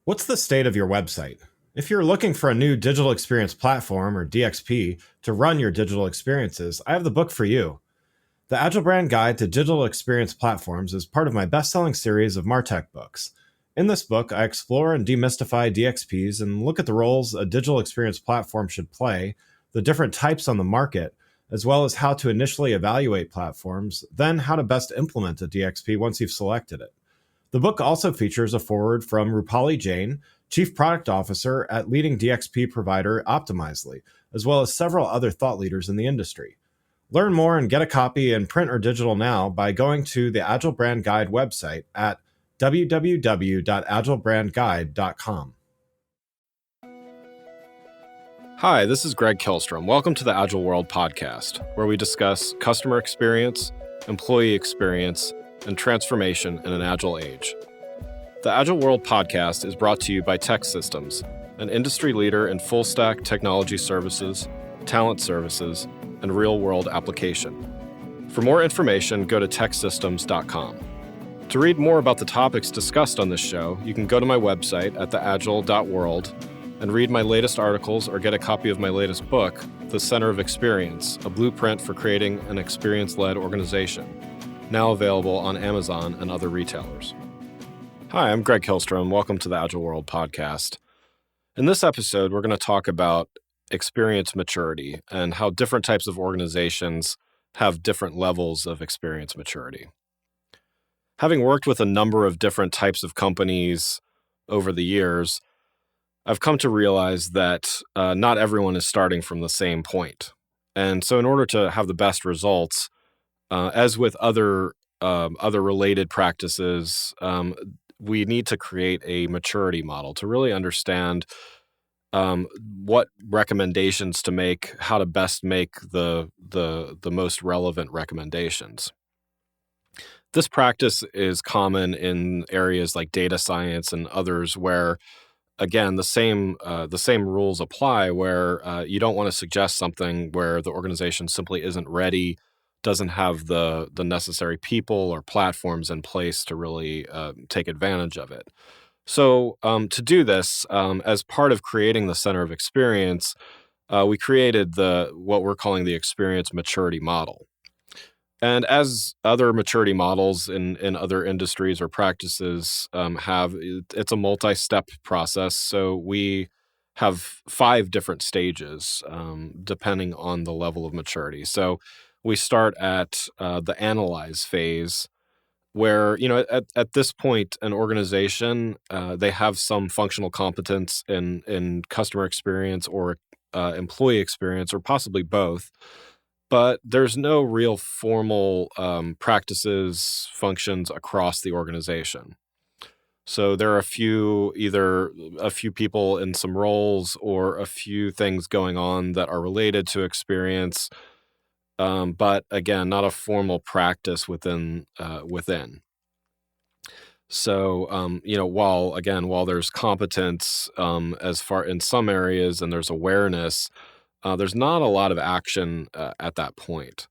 What's the state of your website? If you're looking for a new digital experience platform, or DXP, to run your digital experiences, I have the book for you. The Agile Brand Guide to Digital Experience Platforms is part of my best-selling series of MarTech books. In this book, I explore and demystify DXPs and look at the roles a digital experience platform should play, the different types on the market, as well as how to initially evaluate platforms, then how to best implement a DXP once you've selected it. The book also features a foreword from Rupali Jain, Chief Product Officer at leading DXP provider Optimizely, as well as several other thought leaders in the industry. Learn more and get a copy in print or digital now by going to the Agile Brand Guide website at www.agilebrandguide.com. Hi, this is Greg Kihlstrom. Welcome to the Agile World podcast, where we discuss customer experience, employee experience, and transformation in an agile age. The Agile World podcast is brought to you by TEKsystems, an industry leader in full-stack technology services, talent services, and real-world application. For more information, go to teksystems.com. To read more about the topics discussed on this show, you can go to my website at theagile.world and read my latest articles or get a copy of my latest book, The Center of Experience, a blueprint for creating an experience-led organization, now available on Amazon and other retailers. Hi, I'm Greg Kihlstrom. Welcome to the Agile World podcast. In this episode, we're going to talk about experience maturity and how different types of organizations have different levels of experience maturity. Having worked with a number of different types of companies over the years, I've come to realize that not everyone is starting from the same point. And so in order to have the best results, as with other related practices, we need to create a maturity model to really understand what recommendations to make, how to best make the most relevant recommendations. This practice is common in areas like data science and others where, again, the same rules apply, where you don't want to suggest something where the organization simply isn't ready, doesn't have the necessary people or platforms in place to really take advantage of it. So to do this, as part of creating the Center of Experience, we created what we're calling the Experience Maturity Model. And as other maturity models in other industries or practices have, it's a multi-step process. So we have 5 different stages depending on the level of maturity. So we start at the analyze phase, where at this point, an organization they have some functional competence in customer experience or employee experience, or possibly both. But there's no real formal practices, functions across the organization. So there are either a few people in some roles or a few things going on that are related to experience, but again, not a formal practice within. So while there's competence as far in some areas and there's awareness, there's not a lot of action at that point.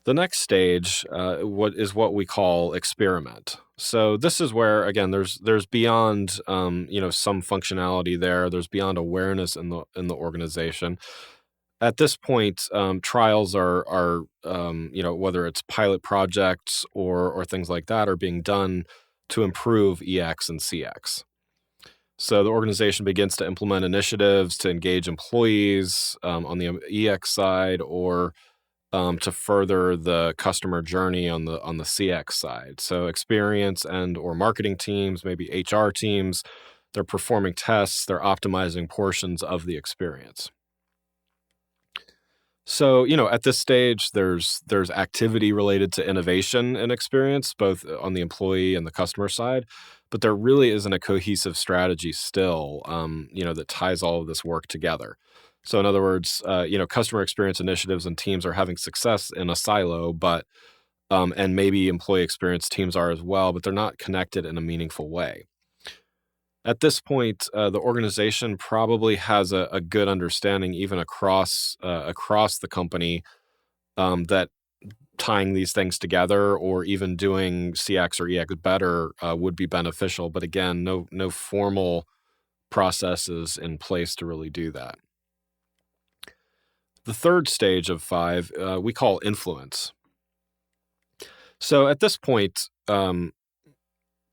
The next stage what we call experiment. So this is where, again, there's beyond some functionality there. There's beyond awareness in the organization. At this point, trials are whether it's pilot projects or things like that, are being done to improve EX and CX. So the organization begins to implement initiatives to engage employees on the EX side, or to further the customer journey on the CX side. So experience and or marketing teams, maybe HR teams, they're performing tests, they're optimizing portions of the experience. So, at this stage, there's activity related to innovation and experience, both on the employee and the customer side, but there really isn't a cohesive strategy still, that ties all of this work together. So in other words, customer experience initiatives and teams are having success in a silo, but and maybe employee experience teams are as well, but they're not connected in a meaningful way. At this point, the organization probably has a good understanding, even across the company, that tying these things together or even doing CX or EX better would be beneficial. But again, no formal processes in place to really do that. The third stage of 5 we call influence. So at this point,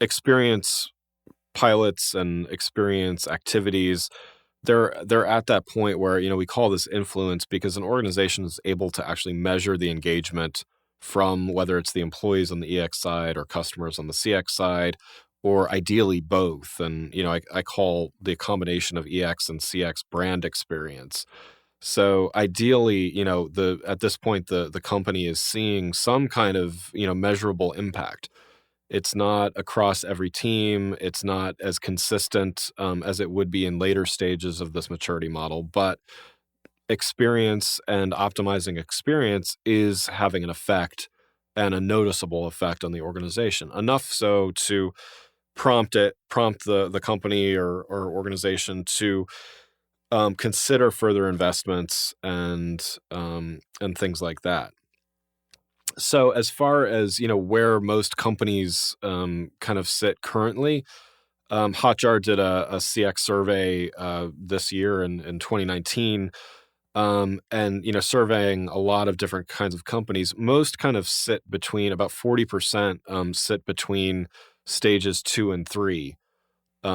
experience pilots and experience activities, they're at that point where, we call this influence because an organization is able to actually measure the engagement from whether it's the employees on the EX side or customers on the CX side, or ideally both. And, I call the combination of EX and CX brand experience. So ideally, at this point, the company is seeing some kind of, measurable impact. It's not across every team. It's not as consistent as it would be in later stages of this maturity model, but experience and optimizing experience is having an effect, and a noticeable effect on the organization. Enough so to prompt the company or organization to consider further investments and things like that. So as far as, where most companies kind of sit currently, Hotjar did a CX survey this year in 2019, and, surveying a lot of different kinds of companies. Most kind of sit between about 40% sit between stages 2 and 3.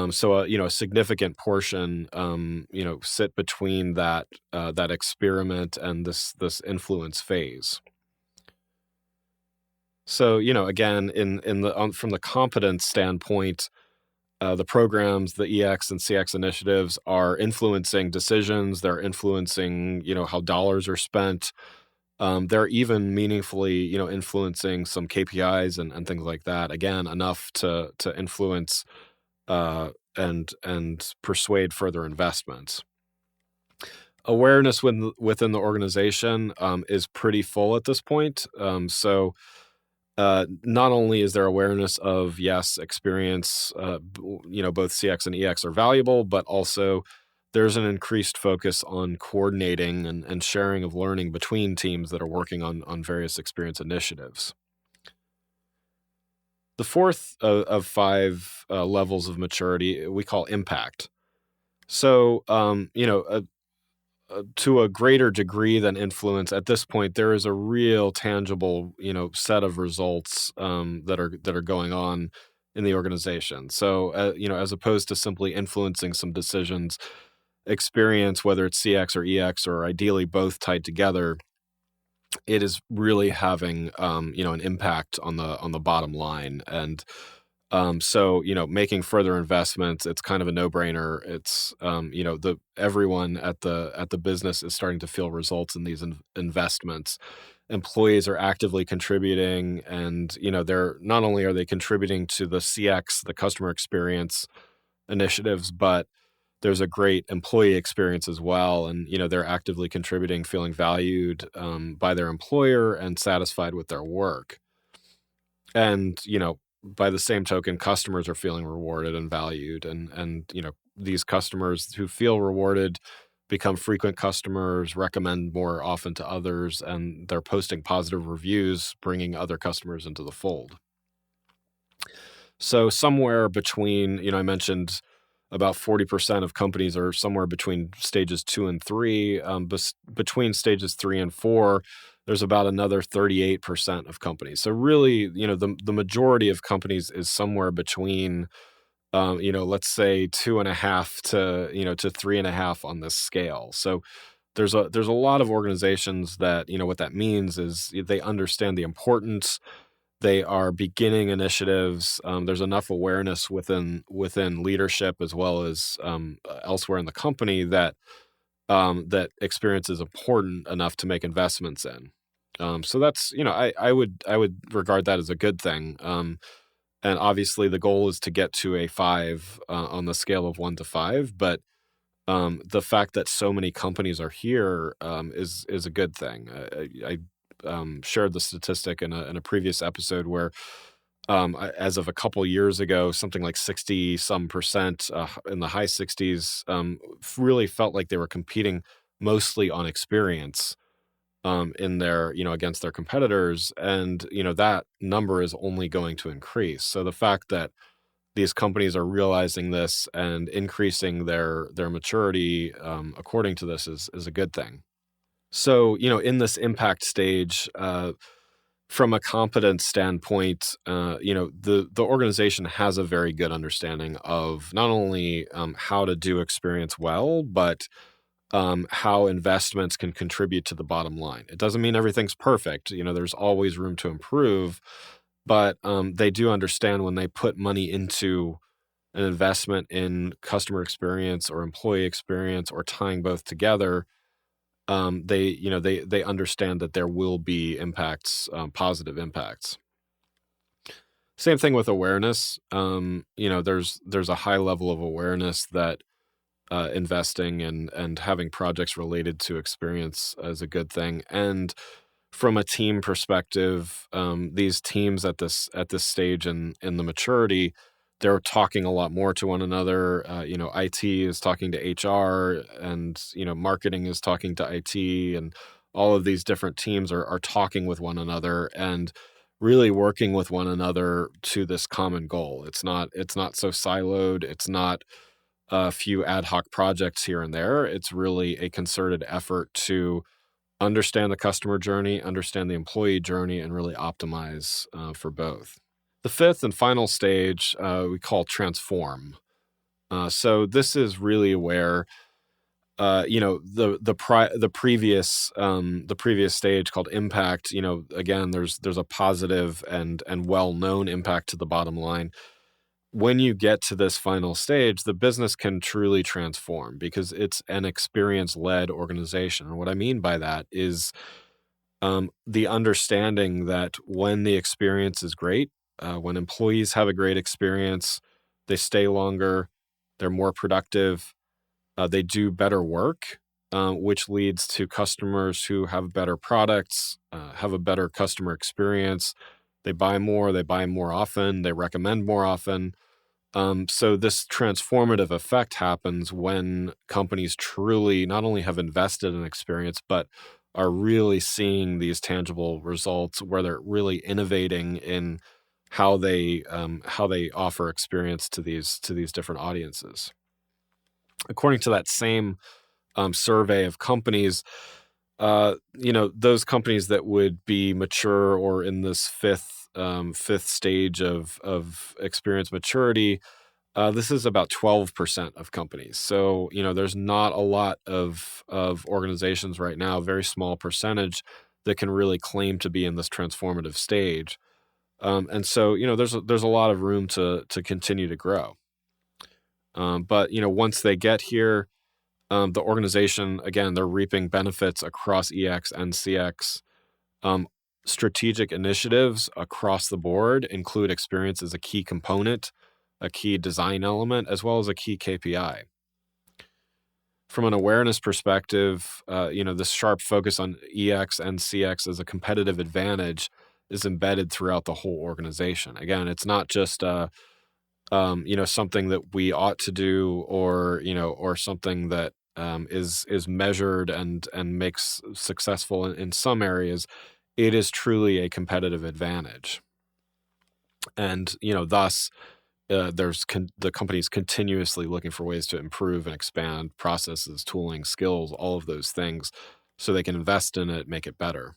So a significant portion, sit between that experiment and this influence phase. So, again, from the competence standpoint, the programs, the EX and CX initiatives are influencing decisions. They're influencing, how dollars are spent. They're even meaningfully, influencing some KPIs and things like that. Again, enough to influence and persuade further investments. Awareness within the organization is pretty full at this point. So not only is there awareness of, yes, experience, both CX and EX are valuable, but also there's an increased focus on coordinating and sharing of learning between teams that are working on various experience initiatives. The fourth of 5 levels of maturity we call impact. So, to a greater degree than influence, at this point, there is a real tangible, set of results that are going on in the organization. So, as opposed to simply influencing some decisions, experience, whether it's CX or EX or ideally both tied together, it is really having an impact on the bottom line. And so, making further investments, it's kind of a no-brainer. It's everyone at the business is starting to feel results in these investments. Employees are actively contributing, and they're not only are they contributing to the CX, the customer experience initiatives, but there's a great employee experience as well. And, they're actively contributing, feeling valued by their employer and satisfied with their work. And, by the same token, customers are feeling rewarded and valued. And these customers who feel rewarded become frequent customers, recommend more often to others, and they're posting positive reviews, bringing other customers into the fold. So somewhere between, I mentioned about 40% of companies are somewhere between stages 2 and 3. Between stages 3 and 4, there's about another 38% of companies. So really, the majority of companies is somewhere between, let's say 2.5 to 3.5 on this scale. So there's a lot of organizations that, what that means is they understand the importance. They are beginning initiatives. There's enough awareness within leadership as well as elsewhere in the company that that experience is important enough to make investments in. So that's I would regard that as a good thing. And obviously the goal is to get to a 5 on the scale of 1 to 5. But the fact that so many companies are here is a good thing. I shared the statistic in a previous episode where, as of a couple years ago, something like 60% in the high 60s really felt like they were competing mostly on experience. in their, against their competitors. And, that number is only going to increase. So the fact that these companies are realizing this and increasing their maturity according to this is a good thing. So, in this impact stage, from a competence standpoint, the organization has a very good understanding of not only how to do experience well, but how investments can contribute to the bottom line. It doesn't mean everything's perfect. There's always room to improve, but they do understand when they put money into an investment in customer experience or employee experience or tying both together, they understand that there will be impacts, positive impacts. Same thing with awareness. There's a high level of awareness that investing and having projects related to experience is a good thing. And from a team perspective, these teams at this stage in the maturity, they're talking a lot more to one another. IT is talking to HR, and marketing is talking to IT, and all of these different teams are talking with one another and really working with one another to this common goal. It's not so siloed. It's not a few ad hoc projects here and there. It's really a concerted effort to understand the customer journey, understand the employee journey, and really optimize for both. The fifth and final stage we call transform. So this is really where the previous stage called impact. Again, there's a positive and well known impact to the bottom line. When you get to this final stage, the business can truly transform because it's an experience-led organization. And what I mean by that is the understanding that when the experience is great, when employees have a great experience, they stay longer, they're more productive, they do better work, which leads to customers who have better products, have a better customer experience. They buy more often, they recommend more often. So this transformative effect happens when companies truly not only have invested in experience, but are really seeing these tangible results where they're really innovating in how they offer experience to these different audiences. According to that same survey of companies, those companies that would be mature or in this fifth stage of experience maturity, this is about 12% of companies. So, there's not a lot of organizations right now, a very small percentage that can really claim to be in this transformative stage. And so, there's a lot of room to continue to grow. But, once they get here, the organization, again, they're reaping benefits across EX and CX. Strategic initiatives across the board include experience as a key component, a key design element, as well as a key KPI. From an awareness perspective, this sharp focus on EX and CX as a competitive advantage is embedded throughout the whole organization. Again, it's not just something that we ought to do, or something that is measured and makes successful in some areas. It is truly a competitive advantage, and thus the company's continuously looking for ways to improve and expand processes, tooling, skills, all of those things, so they can invest in it, make it better.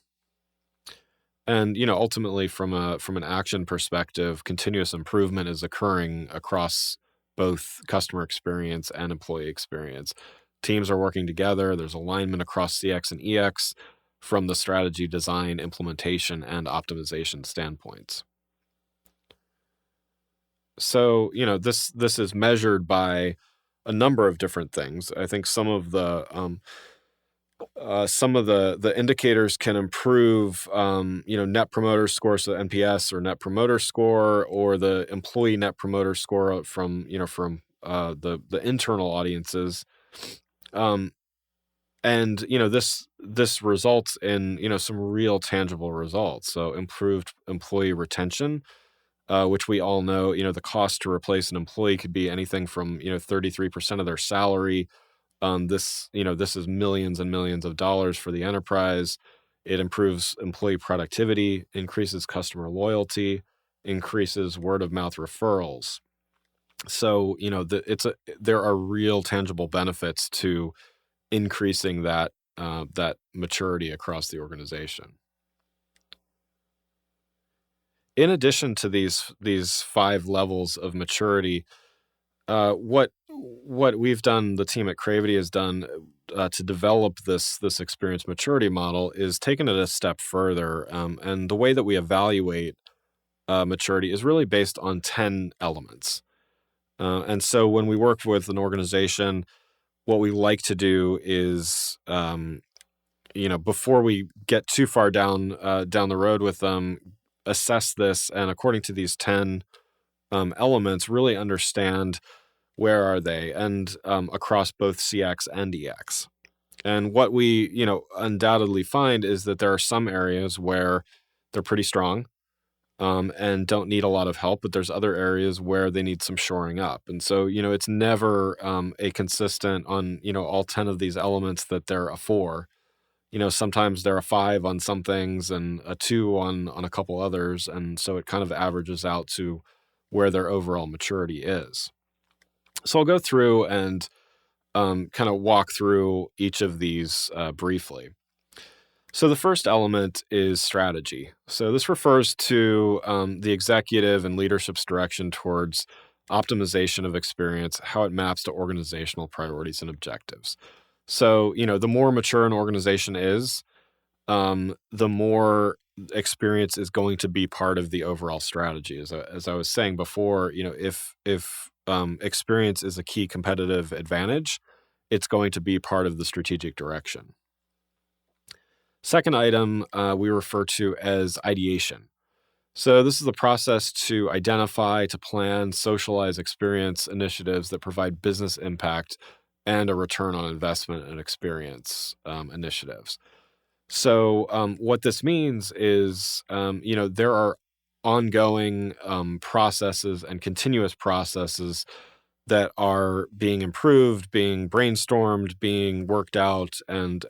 And ultimately, from an action perspective, continuous improvement is occurring across both customer experience and employee experience. Teams are working together. There's alignment across CX and EX from the strategy, design, implementation, and optimization standpoints. So, this is measured by a number of different things. I think some of the indicators can improve, net promoter score, so NPS or net promoter score, or the employee net promoter score from the internal audiences. And this results in some real tangible results. So improved employee retention, which we all know, the cost to replace an employee could be anything from 33% of their salary. This is millions and millions of dollars for the enterprise. It improves employee productivity, increases customer loyalty, increases word of mouth referrals. So, there are real tangible benefits to increasing that maturity across the organization. In addition to these 5 levels of maturity, what we've done, the team at Cravity has done to develop this experience maturity model is taken it a step further, and the way that we evaluate maturity is really based on 10 elements. And so when we work with an organization, what we like to do is, before we get too far down the road with them, assess this, and according to these 10 elements, really understand where are they, and across both CX and EX. And what we, undoubtedly find is that there are some areas where they're pretty strong, and don't need a lot of help, but there's other areas where they need some shoring up. And so, it's never a consistent on, all 10 of these elements that they're a 4. Sometimes they're a 5 on some things and a 2 on a couple others. And so it kind of averages out to where their overall maturity is. So I'll go through and kind of walk through each of these briefly. So the first element is strategy. So this refers to the executive and leadership's direction towards optimization of experience, how it maps to organizational priorities and objectives. So, the more mature an organization is, the more experience is going to be part of the overall strategy. As I was saying before, if experience is a key competitive advantage, it's going to be part of the strategic direction. Second item we refer to as ideation. So this is the process to identify, to plan, socialize experience initiatives that provide business impact and a return on investment and experience initiatives. So what this means is, there are ongoing processes and continuous processes that are being improved, being brainstormed, being worked out, and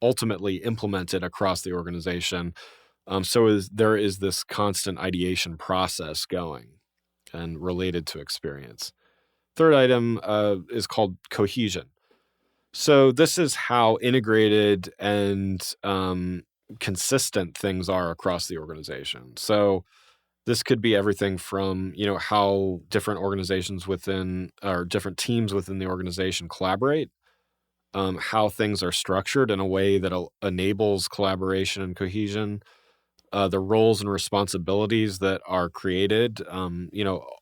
ultimately implemented across the organization. So there is this constant ideation process going and related to experience. Third item is called cohesion. So this is how integrated and consistent things are across the organization. So this could be everything from, how different organizations within or different teams within the organization collaborate, how things are structured in a way that enables collaboration and cohesion, the roles and responsibilities that are created.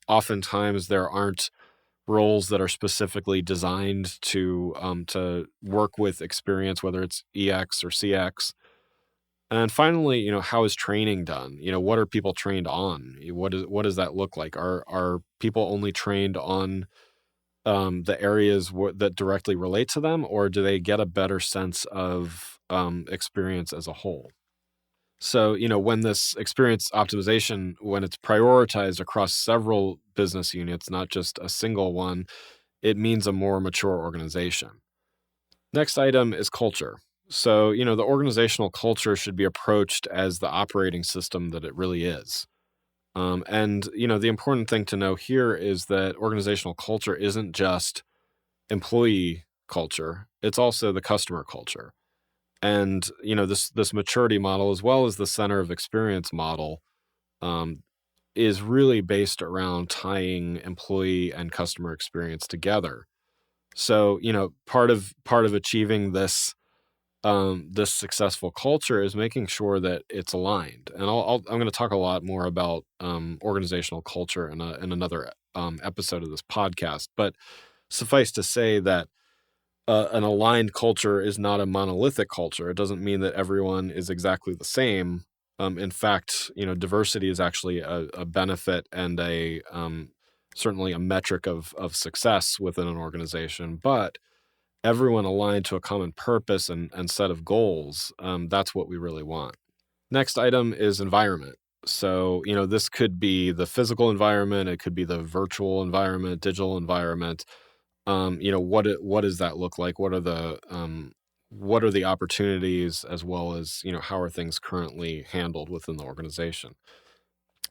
Oftentimes there aren't roles that are specifically designed to work with experience, whether it's EX or CX. And finally, how is training done? What are people trained on? What does that look like? Are people only trained on the areas that directly relate to them, or do they get a better sense of experience as a whole? So, when this experience optimization, when it's prioritized across several business units, not just a single one, it means a more mature organization. Next item is culture. So, the organizational culture should be approached as the operating system that it really is. And the important thing to know here is that organizational culture isn't just employee culture, it's also the customer culture. And, this maturity model, as well as the center of experience model, is really based around tying employee and customer experience together. So, part of achieving this successful culture is making sure that it's aligned. And I'm going to talk a lot more about organizational culture in another episode of this podcast. But suffice to say that an aligned culture is not a monolithic culture. It doesn't mean that everyone is exactly the same. In fact, diversity is actually a benefit and certainly a metric of success within an organization. But everyone aligned to a common purpose and set of goals, that's what we really want. Next item is environment. So, this could be the physical environment, it could be the virtual environment, digital environment. What does that look like? What are the what are the opportunities, as well as, how are things currently handled within the organization.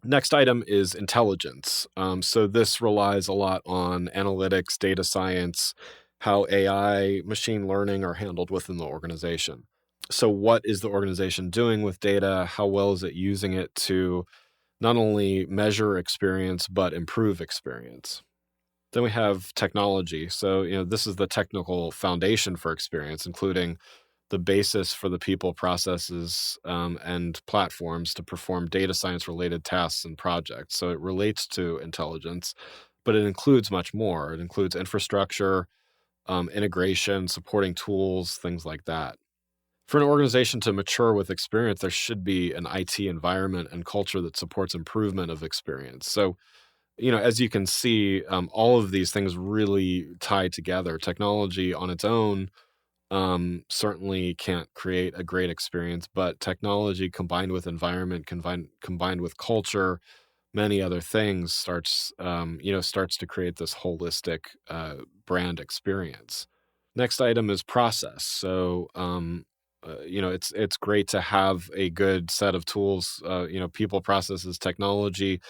Next item is intelligence. So this relies a lot on analytics, data science, how AI, machine learning are handled within the organization. So what is the organization doing with data? How well is it using it to not only measure experience, but improve experience? Then we have technology. So, this is the technical foundation for experience, including the basis for the people, processes, and platforms to perform data science related tasks and projects. So it relates to intelligence, but it includes much more. It includes infrastructure, integration, supporting tools, things like that. For an organization to mature with experience, there should be an IT environment and culture that supports improvement of experience. So, as you can see, all of these things really tie together. Technology on its own certainly can't create a great experience, but technology combined with environment, combined with culture, many other things starts to create this holistic brand experience. Next item is process. So, it's great to have a good set of tools, people, processes, technology,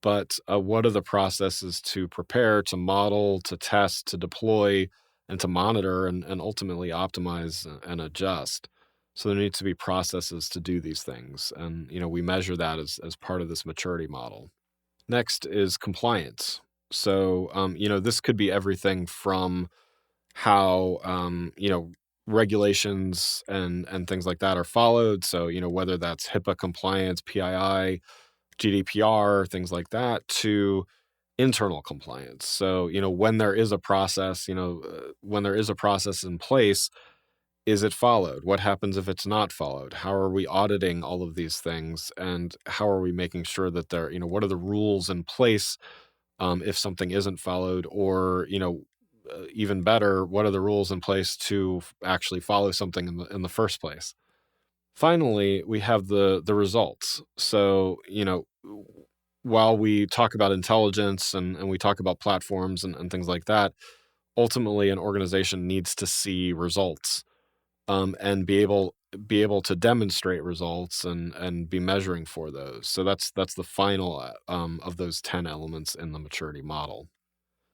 but what are the processes to prepare, to model, to test, to deploy, and to monitor and ultimately optimize and adjust? So there needs to be processes to do these things. And, we measure that as part of this maturity model. Next is compliance. So, this could be everything from how, regulations and things like that are followed. So, whether that's HIPAA compliance, PII, GDPR, things like that, to internal compliance. So, when there is a process, when there is a process in place, is it followed? What happens if it's not followed? How are we auditing all of these things? And how are we making sure that what are the rules in place if something isn't followed? Or, even better, what are the rules in place to actually follow something in the first place? Finally, we have the results. So, while we talk about intelligence and we talk about platforms and things like that, ultimately an organization needs to see results and be able to demonstrate results and be measuring for those. So that's the final of those 10 elements in the maturity model.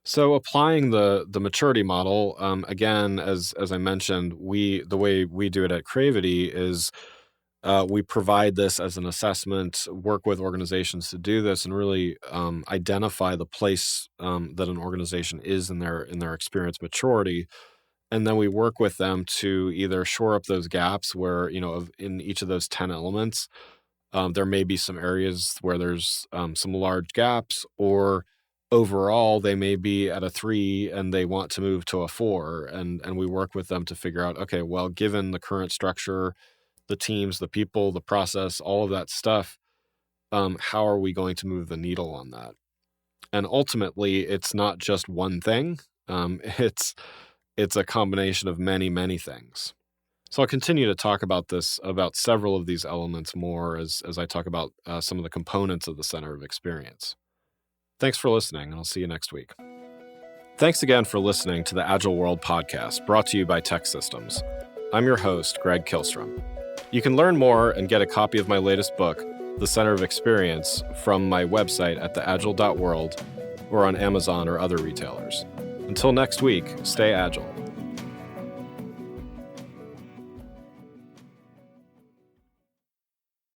So applying the maturity model, again, as I mentioned, the way we do it at Cravity is we provide this as an assessment, work with organizations to do this, and really identify the place that an organization is in their experience maturity, and then we work with them to either shore up those gaps where in each of those 10 elements, there may be some areas where there's some large gaps, or overall they may be at a 3 and they want to move to a 4, and we work with them to figure out, okay, well, given the current structure, the teams, the people, the process, all of that stuff, how are we going to move the needle on that? And ultimately, it's not just one thing. It's a combination of many, many things. So I'll continue to talk about several of these elements more as I talk about some of the components of the Center of Experience. Thanks for listening, and I'll see you next week. Thanks again for listening to the Agile World podcast, brought to you by TEKsystems. I'm your host, Greg Kihlstrom. You can learn more and get a copy of my latest book, The Center of Experience, from my website at theagile.world or on Amazon or other retailers. Until next week, stay agile.